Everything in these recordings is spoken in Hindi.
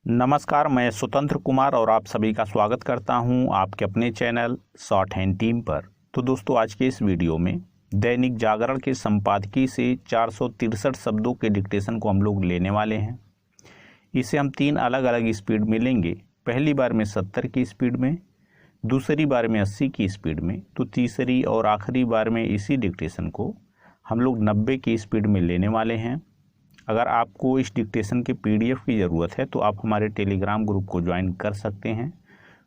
नमस्कार, मैं स्वतंत्र कुमार और आप सभी का स्वागत करता हूं आपके अपने चैनल शॉर्ट हैंड टीम पर। तो दोस्तों, आज के इस वीडियो में दैनिक जागरण के संपादकीय से 463 शब्दों के डिक्टेशन को हम लोग लेने वाले हैं। इसे हम 3 अलग अलग स्पीड में लेंगे। पहली बार में 70 की स्पीड में, दूसरी बार में 80 की स्पीड में, तो तीसरी और आखिरी बार में इसी डिक्टेशन को हम लोग 90 की स्पीड में लेने वाले हैं। अगर आपको इस डिक्टेशन के पीडीएफ की ज़रूरत है तो आप हमारे टेलीग्राम ग्रुप को ज्वाइन कर सकते हैं।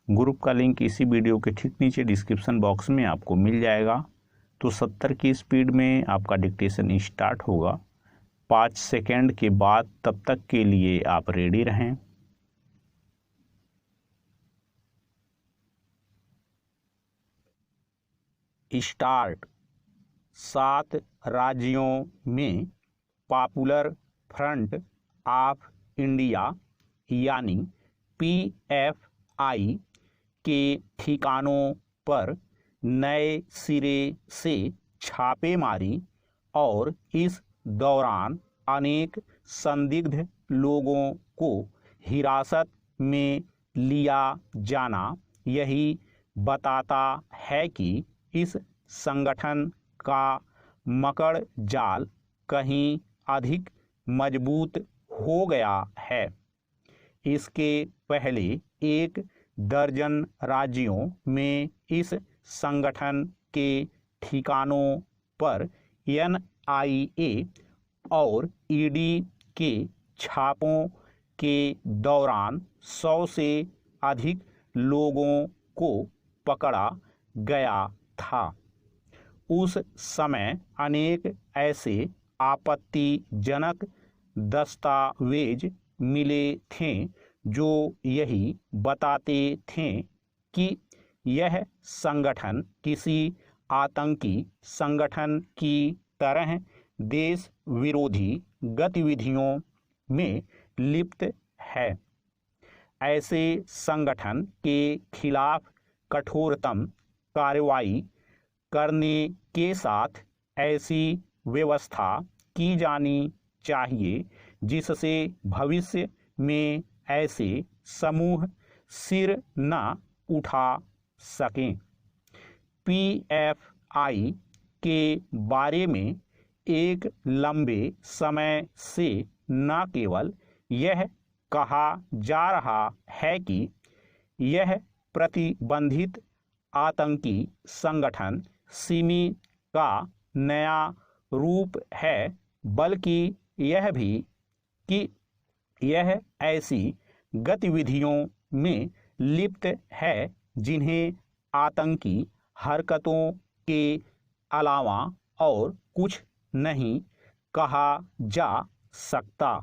ग्रुप का लिंक इसी वीडियो के ठीक नीचे डिस्क्रिप्शन बॉक्स में आपको मिल जाएगा। तो 70 की स्पीड में आपका डिक्टेशन स्टार्ट होगा 5 सेकेंड के बाद। तब तक के लिए आप रेडी रहें। स्टार्ट। 7 राज्यों में पॉपुलर फ्रंट ऑफ इंडिया यानी पीएफआई के ठिकानों पर नए सिरे से छापेमारी और इस दौरान अनेक संदिग्ध लोगों को हिरासत में लिया जाना यही बताता है कि इस संगठन का मकड़ जाल कहीं अधिक मजबूत हो गया है। इसके पहले 1 दर्जन राज्यों में इस संगठन के ठिकानों पर एनआईए और ईडी के छापों के दौरान 100 से अधिक लोगों को पकड़ा गया था। उस समय अनेक ऐसे आपत्तिजनक दस्तावेज मिले थे जो यही बताते थे कि यह संगठन किसी आतंकी संगठन की तरह देश विरोधी गतिविधियों में लिप्त है। ऐसे संगठन के खिलाफ कठोरतम कार्रवाई करने के साथ ऐसी व्यवस्था की जानी चाहिए जिससे भविष्य में ऐसे समूह सिर न उठा सकें। पीएफआई के बारे में एक लंबे समय से न केवल यह कहा जा रहा है कि यह प्रतिबंधित आतंकी संगठन सिमी का नया रूप है, बल्कि यह भी कि यह ऐसी गतिविधियों में लिप्त है जिन्हें आतंकी हरकतों के अलावा और कुछ नहीं कहा जा सकता।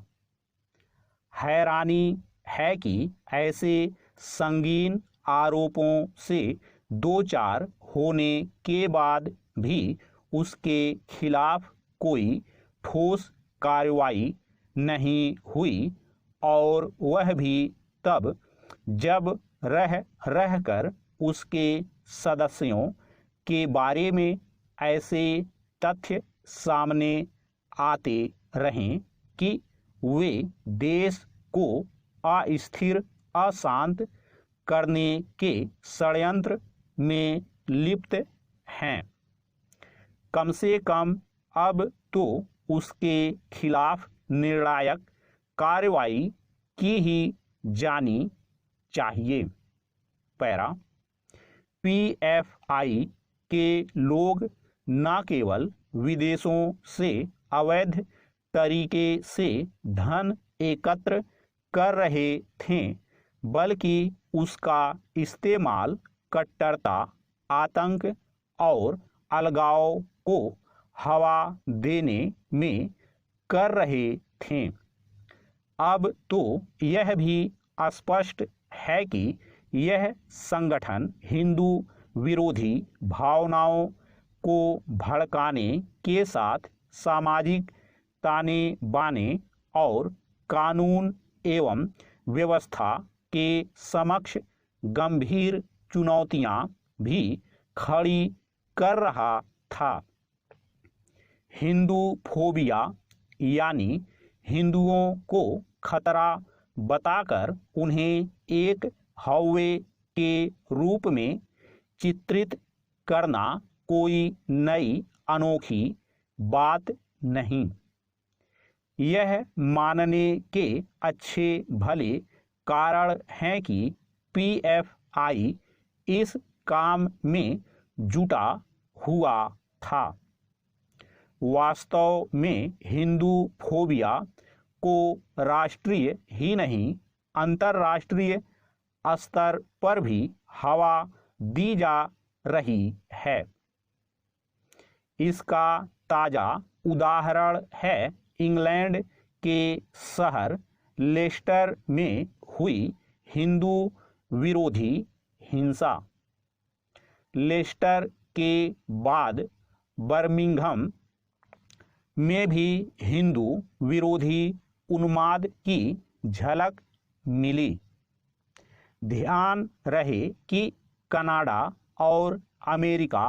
हैरानी है कि ऐसे संगीन आरोपों से 2-4 होने के बाद भी उसके खिलाफ कोई ठोस कार्रवाई नहीं हुई, और वह भी तब जब रह कर उसके सदस्यों के बारे में ऐसे तथ्य सामने आते रहे कि वे देश को अस्थिर अशांत करने के षड्यंत्र में लिप्त हैं। कम से कम अब तो उसके खिलाफ निर्णायक कार्रवाई की ही जानी चाहिए। पैरा। पीएफआई के लोग न केवल विदेशों से अवैध तरीके से धन एकत्र कर रहे थे, बल्कि उसका इस्तेमाल कट्टरता, आतंक और अलगाव को हवा देने में कर रहे थे। अब तो यह भी स्पष्ट है कि यह संगठन हिंदू विरोधी भावनाओं को भड़काने के साथ सामाजिक ताने बाने और कानून एवं व्यवस्था के समक्ष गंभीर चुनौतियां भी खड़ी कर रहा था। हिंदू फोबिया यानी हिंदुओं को खतरा बताकर उन्हें एक हौवे के रूप में चित्रित करना कोई नई अनोखी बात नहीं। यह मानने के अच्छे भले कारण हैं कि पीएफआई इस काम में जुटा हुआ था। वास्तव में हिंदू फोबिया को राष्ट्रीय ही नहीं अंतर्राष्ट्रीय स्तर पर भी हवा दी जा रही है। इसका ताज़ा उदाहरण है इंग्लैंड के शहर लेस्टर में हुई हिंदू विरोधी हिंसा। लेस्टर के बाद बर्मिंघम में भी हिंदू विरोधी उन्माद की झलक मिली। ध्यान रहे कि कनाडा और अमेरिका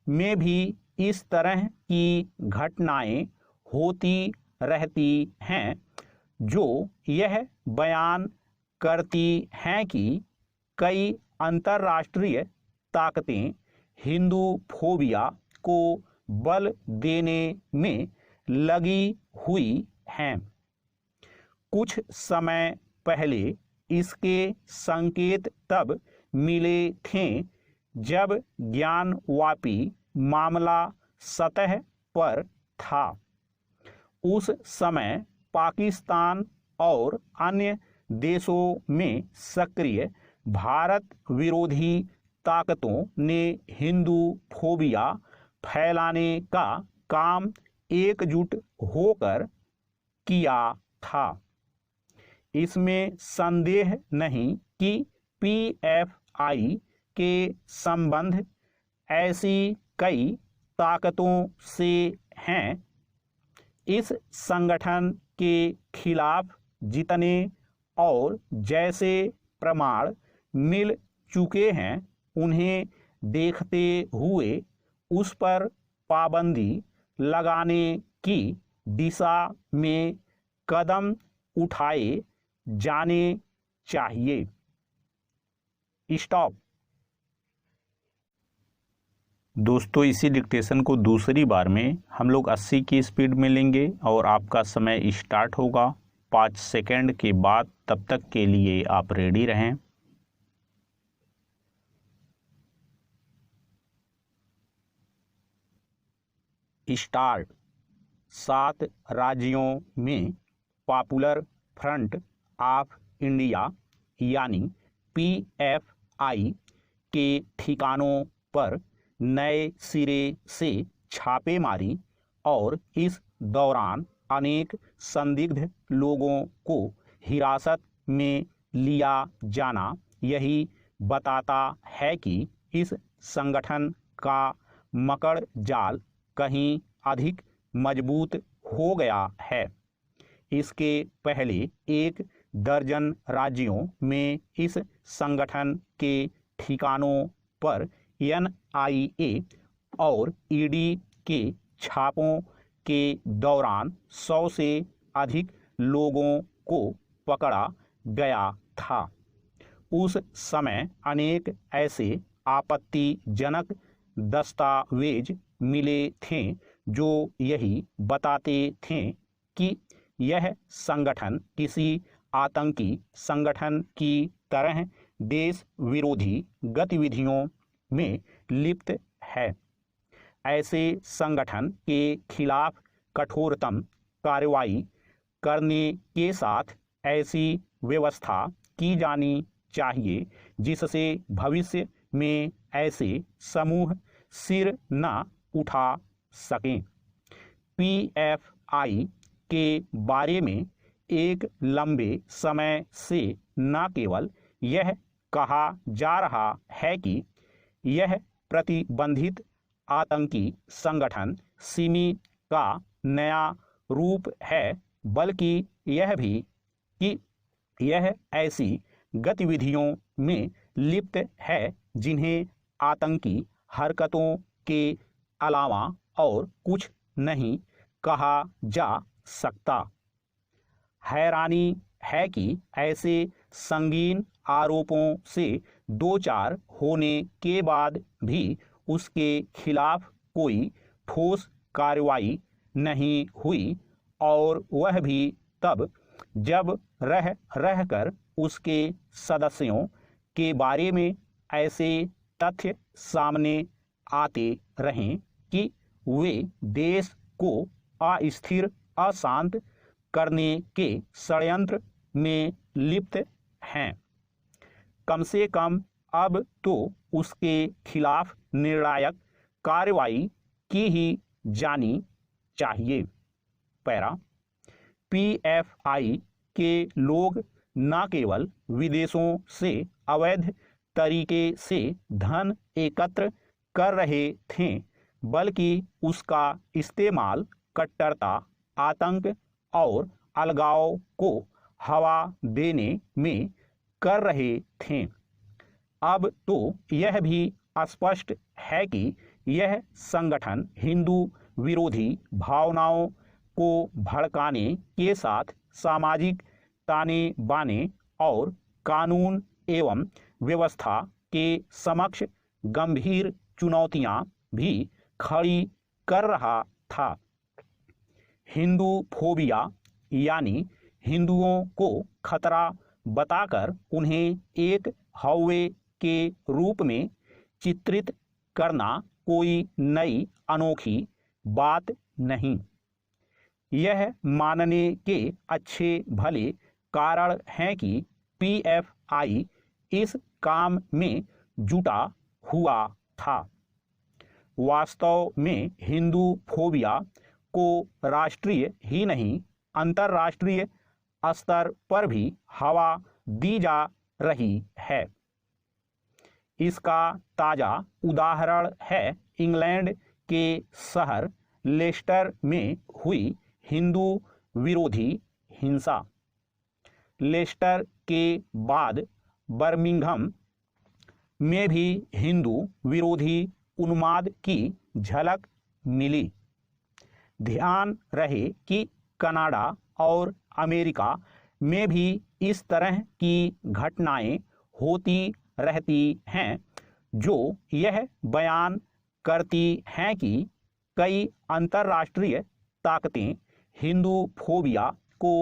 में भी इस तरह की घटनाएं होती रहती हैं, जो यह बयान करती हैं कि कई अंतर्राष्ट्रीय ताकतें हिंदू फोबिया को बल देने में लगी हुई हैं। कुछ समय पहले इसके संकेत तब मिले थे जब ज्ञानवापी मामला सतह पर था। उस समय पाकिस्तान और अन्य देशों में सक्रिय भारत विरोधी ताकतों ने हिंदू फोबिया फैलाने का काम एकजुट होकर किया था। इसमें संदेह नहीं कि पीएफआई के संबंध ऐसी कई ताकतों से हैं। इस संगठन के खिलाफ जितने और जैसे प्रमाण मिल चुके हैं, उन्हें देखते हुए उस पर पाबंदी लगाने की दिशा में कदम उठाए जाने चाहिए। स्टॉप। दोस्तों, इसी डिक्टेशन को दूसरी बार में हम लोग 80 की स्पीड में लेंगे और आपका समय स्टार्ट होगा 5 सेकंड के बाद। तब तक के लिए आप रेडी रहें। स्टार्ट। 7 राज्यों में पॉपुलर फ्रंट ऑफ इंडिया यानी पीएफआई के ठिकानों पर नए सिरे से छापेमारी और इस दौरान अनेक संदिग्ध लोगों को हिरासत में लिया जाना यही बताता है कि इस संगठन का मकड़ जाल कहीं अधिक मजबूत हो गया है। इसके पहले 1 दर्जन राज्यों में इस संगठन के ठिकानों पर एनआईए और ईडी के छापों के दौरान 100 से अधिक लोगों को पकड़ा गया था। उस समय अनेक ऐसे आपत्तिजनक दस्तावेज मिले थे जो यही बताते थे कि यह संगठन किसी आतंकी संगठन की तरह देश विरोधी गतिविधियों में लिप्त है। ऐसे संगठन के खिलाफ कठोरतम कार्रवाई करने के साथ ऐसी व्यवस्था की जानी चाहिए जिससे भविष्य में ऐसे समूह सिर न उठा सकें। पीएफआई के बारे में एक लंबे समय से न केवल यह कहा जा रहा है कि यह प्रतिबंधित आतंकी संगठन सिमी का नया रूप है, बल्कि यह भी कि यह ऐसी गतिविधियों में लिप्त है जिन्हें आतंकी हरकतों के अलावा और कुछ नहीं कहा जा सकता। हैरानी है कि ऐसे संगीन आरोपों से दो चार होने के बाद भी उसके खिलाफ कोई ठोस कार्रवाई नहीं हुई, और वह भी तब जब रह रहकर उसके सदस्यों के बारे में ऐसे तथ्य सामने आते रहें कि वे देश को अस्थिर अशांत करने के षड्यंत्र में लिप्त हैं। कम से कम अब तो उसके खिलाफ निर्णायक कार्रवाई की ही जानी चाहिए। पैरा PFI के लोग न केवल विदेशों से अवैध तरीके से धन एकत्र कर रहे थे, बल्कि उसका इस्तेमाल कट्टरता, आतंक और अलगाव को हवा देने में कर रहे थे। अब तो यह भी स्पष्ट है कि यह संगठन हिंदू विरोधी भावनाओं को भड़काने के साथ सामाजिक ताने बाने और कानून एवं व्यवस्था के समक्ष गंभीर चुनौतियां भी खड़ी कर रहा था। हिंदू फोबिया यानी हिंदुओं को खतरा बताकर उन्हें एक हौवे के रूप में चित्रित करना कोई नई अनोखी बात नहीं। यह मानने के अच्छे भले कारण हैं कि PFI इस काम में जुटा हुआ था। वास्तव में हिंदू फोबिया को राष्ट्रीय ही नहीं, अंतर्राष्ट्रीय स्तर पर भी हवा दी जा रही है। इसका ताज़ा उदाहरण है इंग्लैंड के शहर लेस्टर में हुई हिंदू विरोधी हिंसा। लेस्टर के बाद बर्मिंघम में भी हिंदू विरोधी उन्माद की झलक मिली। ध्यान रहे कि कनाडा और अमेरिका में भी इस तरह की घटनाएं होती रहती हैं, जो यह बयान करती हैं कि कई अंतर्राष्ट्रीय ताकतें हिंदू फोबिया को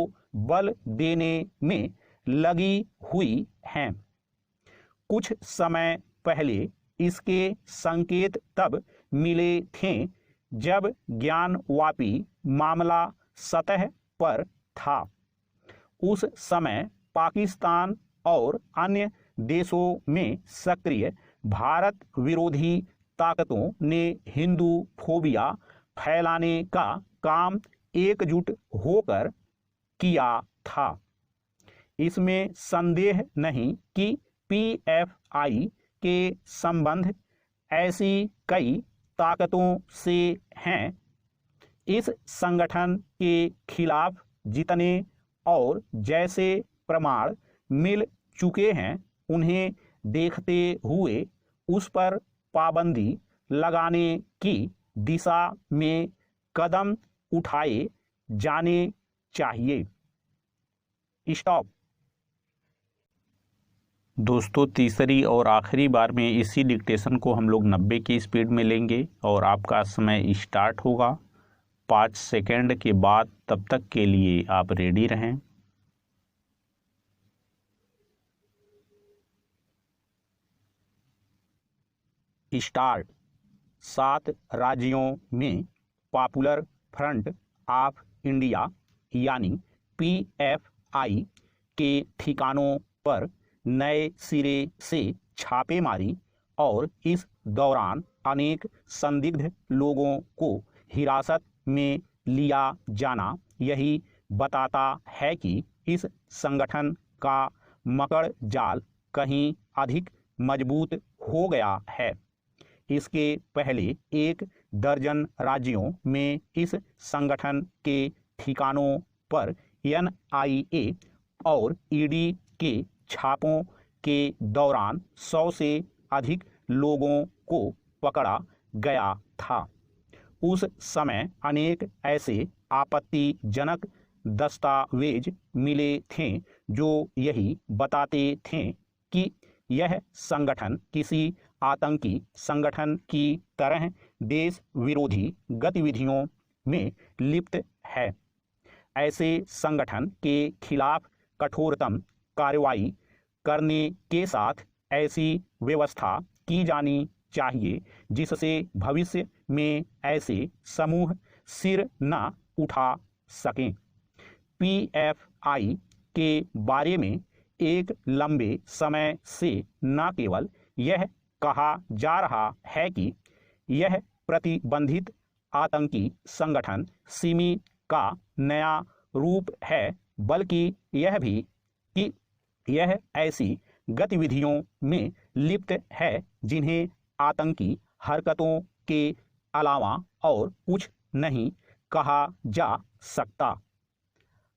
बल देने में लगी हुई हैं। कुछ समय पहले इसके संकेत तब मिले थे जब ज्ञानवापी मामला सतह पर था। उस समय पाकिस्तान और अन्य देशों में सक्रिय भारत विरोधी ताकतों ने हिंदू फोबिया फैलाने का काम एकजुट होकर किया था। इसमें संदेह नहीं कि PFI के संबंध ऐसी कई ताकतों से हैं। इस संगठन के खिलाफ जितने और जैसे प्रमाण मिल चुके हैं, उन्हें देखते हुए उस पर पाबंदी लगाने की दिशा में कदम उठाए जाने चाहिए। स्टॉप। दोस्तों, तीसरी और आखिरी बार में इसी डिक्टेशन को हम लोग 90 की स्पीड में लेंगे और आपका समय स्टार्ट होगा 5 सेकंड के बाद। तब तक के लिए आप रेडी रहें। स्टार्ट। 7 राज्यों में पॉपुलर फ्रंट ऑफ इंडिया यानी PFI के ठिकानों पर नए सिरे से छापेमारी और इस दौरान अनेक संदिग्ध लोगों को हिरासत में लिया जाना यही बताता है कि इस संगठन का मकड़ जाल कहीं अधिक मजबूत हो गया है। इसके पहले 1 दर्जन राज्यों में इस संगठन के ठिकानों पर NIA और ED के छापों के दौरान 100 से अधिक लोगों को पकड़ा गया था। उस समय अनेक ऐसे आपत्तिजनक दस्तावेज मिले थे जो यही बताते थे कि यह संगठन किसी आतंकी संगठन की तरह देश विरोधी गतिविधियों में लिप्त है। ऐसे संगठन के खिलाफ कठोरतम कार्रवाई करने के साथ ऐसी व्यवस्था की जानी चाहिए जिससे भविष्य में ऐसे समूह सिर न उठा सकें। पीएफआई के बारे में एक लंबे समय से न केवल यह कहा जा रहा है कि यह प्रतिबंधित आतंकी संगठन सिमी का नया रूप है, बल्कि यह भी कि यह ऐसी गतिविधियों में लिप्त है जिन्हें आतंकी हरकतों के अलावा और कुछ नहीं कहा जा सकता।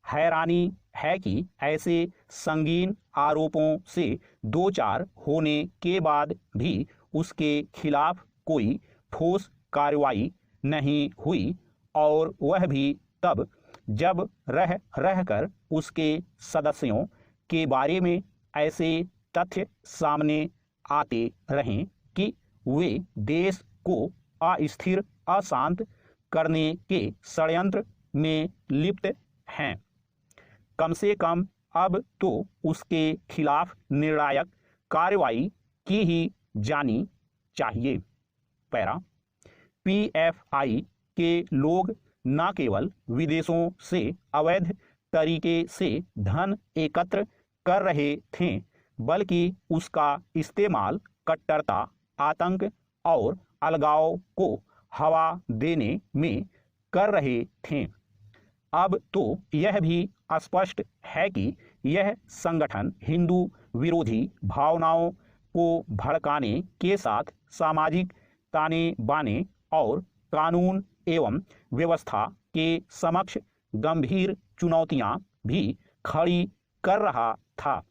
हैरानी है कि ऐसे संगीन आरोपों से दो चार होने के बाद भी उसके खिलाफ कोई ठोस कार्रवाई नहीं हुई, और वह भी तब जब रह रहकर उसके सदस्यों के बारे में ऐसे तथ्य सामने आते रहें कि वे देश को अस्थिर अशांत करने के षड्यंत्र में लिप्त हैं। कम से कम अब तो उसके खिलाफ निर्णायक कार्रवाई की ही जानी चाहिए। पैरा पीएफआई के लोग न केवल विदेशों से अवैध तरीके से धन एकत्र कर रहे थे, बल्कि उसका इस्तेमाल कट्टरता, आतंक और अलगाव को हवा देने में कर रहे थे। अब तो यह भी स्पष्ट है कि यह संगठन हिंदू विरोधी भावनाओं को भड़काने के साथ सामाजिक ताने बाने और कानून एवं व्यवस्था के समक्ष गंभीर चुनौतियां भी खड़ी कर रहा था।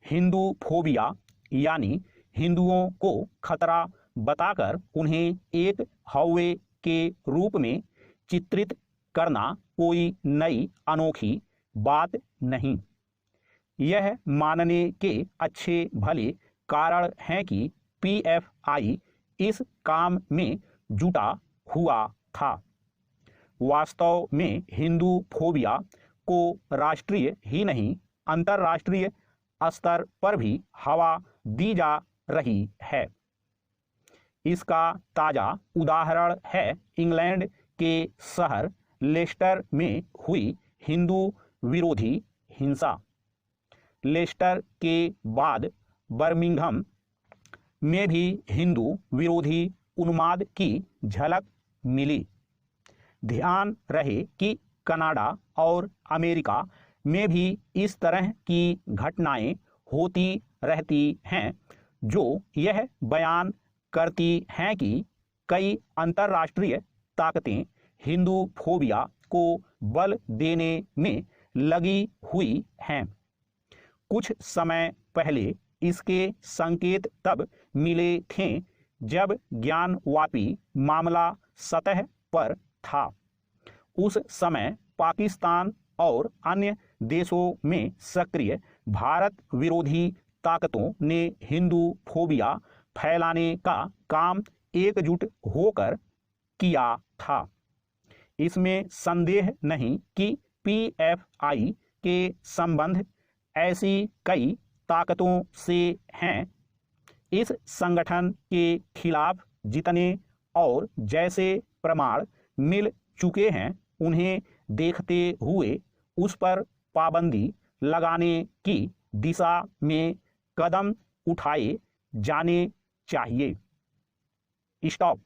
हिंदू फोबिया यानी हिंदुओं को खतरा बताकर उन्हें एक हौवे के रूप में चित्रित करना कोई नई अनोखी बात नहीं। यह मानने के अच्छे भले कारण हैं कि पीएफआई इस काम में जुटा हुआ था। वास्तव में हिंदू फोबिया को राष्ट्रीय ही नहीं अंतर्राष्ट्रीय स्तर पर भी हवा दी जा रही है। इसका ताजा उदाहरण है इंग्लैंड के शहर लेस्टर में हुई हिंदू विरोधी हिंसा। लेस्टर के बाद बर्मिंघम में भी हिंदू विरोधी उन्माद की झलक मिली। ध्यान रहे कि कनाडा और अमेरिका में भी इस तरह की घटनाएं होती रहती हैं, जो यह बयान करती हैं कि कई अंतर्राष्ट्रीय ताकतें हिंदू फोबिया को बल देने में लगी हुई हैं। कुछ समय पहले इसके संकेत तब मिले थे जब ज्ञानवापी मामला सतह पर था। उस समय पाकिस्तान और अन्य देशों में सक्रिय भारत विरोधी ताकतों ने हिंदू फोबिया फैलाने का काम एकजुट होकर किया था। इसमें संदेह नहीं कि पीएफआई के संबंध ऐसी कई ताकतों से हैं। इस संगठन के खिलाफ जितने और जैसे प्रमाण मिल चुके हैं, उन्हें देखते हुए उस पर पाबंदी लगाने की दिशा में कदम उठाए जाने चाहिए। स्टॉप।